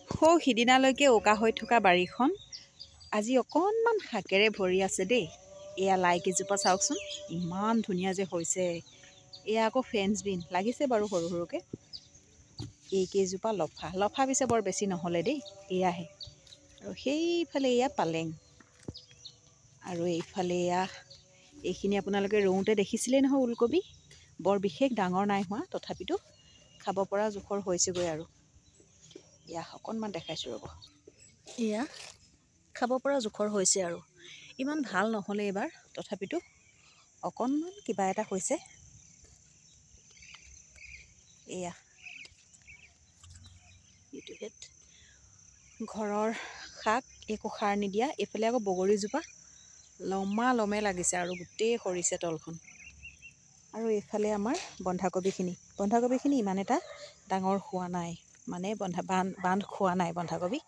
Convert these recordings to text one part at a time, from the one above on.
সিদিনালৈকে উকা হৈ থকা বাৰীখন আজি অকণমান শাকেৰে ভৰি আছে দেই। এয়া লাই কেইজোপা চাওকচোন, ইমান ধুনীয়া যে হৈছে। এয়া আকৌ ফ্ৰেঞ্চ বিন লাগিছে বাৰু সৰু সৰুকৈ। এইকেইজোপা লফা পিছে বৰ বেছি নহ'লে দেই, এয়াহে। আৰু সেইফালে এয়া পালেং, আৰু এইফালে এইখিনি আপোনালোকে ৰুওঁতে দেখিছিলেই নহয় ওলকবি। বৰ বিশেষ ডাঙৰ নাই হোৱা, তথাপিতো খাব পৰা জোখৰ হৈছেগৈ। আৰু এয়া অকণমান দেখাইছোঁ ৰ'ব, এয়া খাব পৰা জোখৰ হৈছে। আৰু ইমান ভাল নহ'লে এইবাৰ, তথাপিতো অকণমান কিবা এটা হৈছে। এয়া এইটোহেঁত ঘৰৰ শাক, একো সাৰ নিদিয়া। এইফালে আকৌ বগৰীজোপা লমে লাগিছে আৰু গোটেই সৰিছে তলখন। আৰু এইফালে আমাৰ বন্ধাকবিখিনি ইমান এটা ডাঙৰ হোৱা নাই, মানে বান্ধ খোৱা নাই বন্ধাকবি।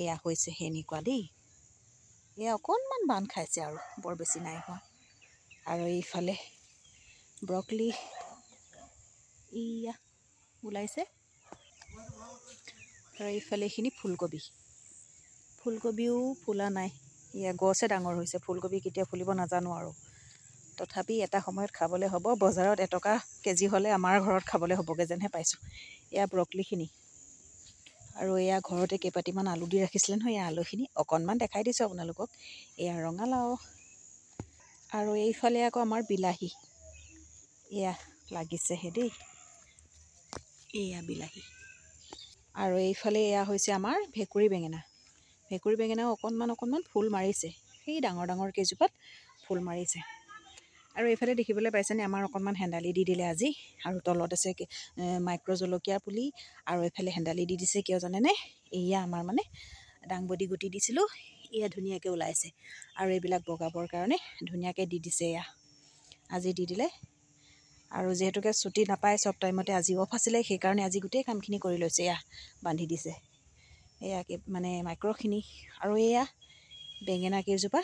এয়া হৈছে সেনেকুৱা দেই। এয়া অকণমান বান্ধ খাইছে আৰু বৰ বেছি নাই হোৱা। আৰু এইফালে ব্ৰকলি এয়া ওলাইছে। আৰু এইফালে এইখিনি ফুলকবিও ফুলা নাই। এয়া গছে ডাঙৰ হৈছে, ফুলকবি কেতিয়া ফুলিব নাজানো আৰু। তথাপি এটা সময়ত খাবলৈ হ'ব। বজাৰত এটকা কেজি হ'লে আমাৰ ঘৰত খাবলৈ হ'বগৈ যেনহে পাইছোঁ। এয়া ব্ৰকলিখিনি, আৰু এয়া ঘৰতে কেইপাতিমান আলু দি ৰাখিছিলে নহয়। এয়া আলুখিনি অকণমান দেখাই দিছোঁ আপোনালোকক। এয়া ৰঙালাও, আৰু এইফালে আকৌ আমাৰ বিলাহী এয়া লাগিছেহে দেই। এয়া বিলাহী, আৰু এইফালে এয়া হৈছে আমাৰ ভেকুৰী বেঙেনাও অকণমান ফুল মাৰিছে। সেই ডাঙৰ কেইজোপাত ফুল মাৰিছে। আৰু এইফালে দেখিবলৈ পাইছেনে, আমাৰ অকণমান হেন্দালি দি দিলে আজি। আৰু তলত আছে মাইক্ৰ' জলকীয়াৰ পুলি, আৰু এইফালে হেন্দালি দি দিছে কিয় জানেনে? এয়া আমাৰ মানে দাংবডি গুটি দিছিলোঁ, এয়া ধুনীয়াকৈ ওলাইছে। আৰু এইবিলাক বগাবৰ কাৰণে ধুনীয়াকৈ দি দিছে। এয়া আজি দি দিলে। আৰু যিহেতুকে ছুটি নাপায় চব টাইমতে, আজি অফ আছিলে, সেইকাৰণে আজি গোটেই কামখিনি কৰি লৈছে। এয়া বান্ধি দিছে এয়া মানে মাইক্ৰ'খিনি। আৰু এয়া বেঙেনা কেইজোপা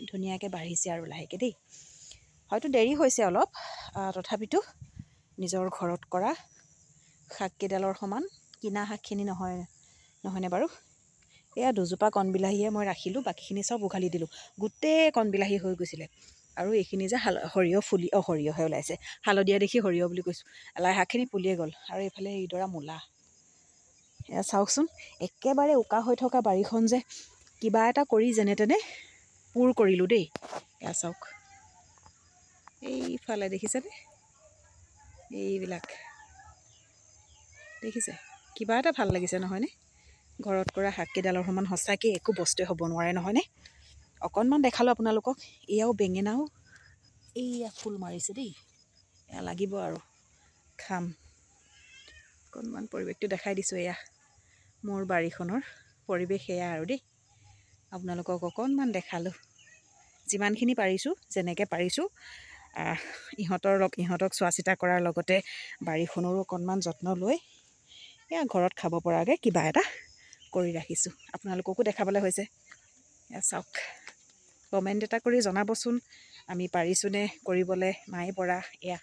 ধুনীয়াকৈ বাঢ়িছে আৰু লাহেকৈ দেই। হয়তো দেৰি হৈছে অলপ, তথাপিতো নিজৰ ঘৰত কৰা শাককেইডালৰ সমান কিনা শাকখিনি নহয়নে বাৰু। এয়া দুজোপা কণবিলাহীয়ে মই ৰাখিলোঁ, বাকীখিনি চব উঘালি দিলোঁ। গোটেই কণবিলাহী হৈ গৈছিলে। আৰু এইখিনি যে সৰিয়হহে ওলাইছে। হালধীয়া দেখি সৰিয়হ বুলি কৈছোঁ। লাই শাকখিনি পুলিয়ে গ'ল। আৰু এইফালে এইডৰা মূলা। এয়া চাওকচোন, একেবাৰে উকা হৈ থকা বাৰীখন যে কিবা এটা কৰি যেনে তেনে পূৰ কৰিলোঁ দেই। এয়া চাওক, এইফালে দেখিছেনে? এইবিলাক দেখিছে? কিবা এটা ভাল লাগিছে নহয়নে? ঘৰত কৰা শাককেইডালৰ সমান সঁচাকৈ একো বস্তুৱে হ'ব নোৱাৰে নহয়নে? অকণমান দেখালোঁ আপোনালোকক। এয়াও বেঙেনাও এয়া ফুল মাৰিছে দেই। এয়া লাগিব আৰু খাম। অকণমান পৰিৱেশটো দেখাই দিছোঁ। এয়া মোৰ বাৰীখনৰ পৰিৱেশ এয়া আৰু দেই। আপোনালোকক অকণমান দেখালোঁ, যিমানখিনি পাৰিছোঁ, যেনেকৈ পাৰিছোঁ। ইহঁতক চোৱা চিতা কৰাৰ লগতে বাৰীখনৰো অকণমান যত্ন লৈ এয়া ঘৰত খাব পৰাকৈ কিবা এটা কৰি ৰাখিছোঁ। আপোনালোককো দেখাবলৈ হৈছে। এয়া চাওক, কমেণ্ট এটা কৰি জনাবচোন, আমি পাৰিছোঁনে কৰিবলৈ নাই পৰা। এয়া